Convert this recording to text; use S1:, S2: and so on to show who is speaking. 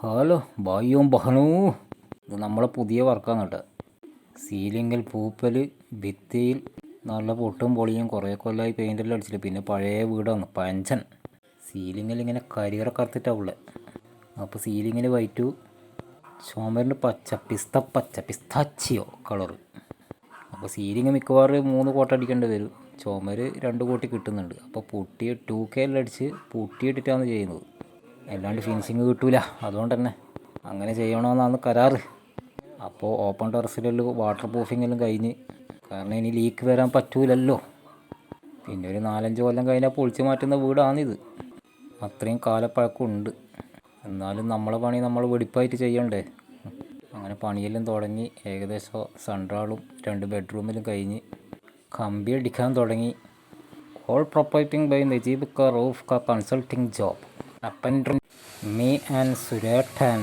S1: Hello ഭായിയും ബഹനൂ, ഇത് നമ്മളെ പുതിയ വർക്കാണ് കേട്ടോ. സീലിങ്ങിൽ പൂപ്പൽ, ഭിത്തിയിൽ നല്ല പൊട്ടും പൊളിയും, കുറേ കൊല്ലമായി പെയിൻ്റെല്ലാം അടിച്ചില്ല. പിന്നെ പഴയ വീടാണ് പഞ്ചൻ. സീലിങ്ങിൽ ഇങ്ങനെ കരികറ കറുത്തിട്ടാവുള്ളത്. അപ്പോൾ സീലിങ്ങിൽ വൈറ്റു, ചുമരിന് പിസ്താച്ചിയോ കളറ്. അപ്പോൾ സീലിങ് മിക്കവാറും 3 കോട്ട അടിക്കേണ്ടി വരും. ചുമര് 2 കോട്ടി കിട്ടുന്നുണ്ട്. അപ്പോൾ 2K എല്ലാം അടിച്ച് പുട്ടിയിട്ടിട്ടാണ് ചെയ്യുന്നത്. അല്ലാണ്ട് ഫിനിഷിങ് കിട്ടൂല. അതുകൊണ്ട് തന്നെ അങ്ങനെ ചെയ്യണമെന്നാണ് കരാറ്. അപ്പോൾ ഓപ്പൺ ടെറസിലെല്ലാം വാട്ടർ പ്രൂഫിംഗ് എല്ലാം കഴിഞ്ഞ്, കാരണം ഇനി ലീക്ക് വരാൻ പറ്റൂലല്ലോ. പിന്നെ ഒരു 4-5 കൊല്ലം കഴിഞ്ഞാൽ പൊളിച്ച് മാറ്റുന്ന വീടാണിത്. അത്രയും കാലപ്പഴക്കമുണ്ട്. എന്നാലും നമ്മളെ പണി നമ്മൾ വെടിപ്പായിട്ട് ചെയ്യണ്ടേ. അങ്ങനെ പണിയെല്ലാം തുടങ്ങി. ഏകദേശം സെൻട്രാളും 2 ബെഡ്റൂമിലും കഴിഞ്ഞ് കമ്പി അടിക്കാൻ തുടങ്ങി. All operating by Najeeb roof consulting job. അപ്പൻ me and സുരേട്ടൻ.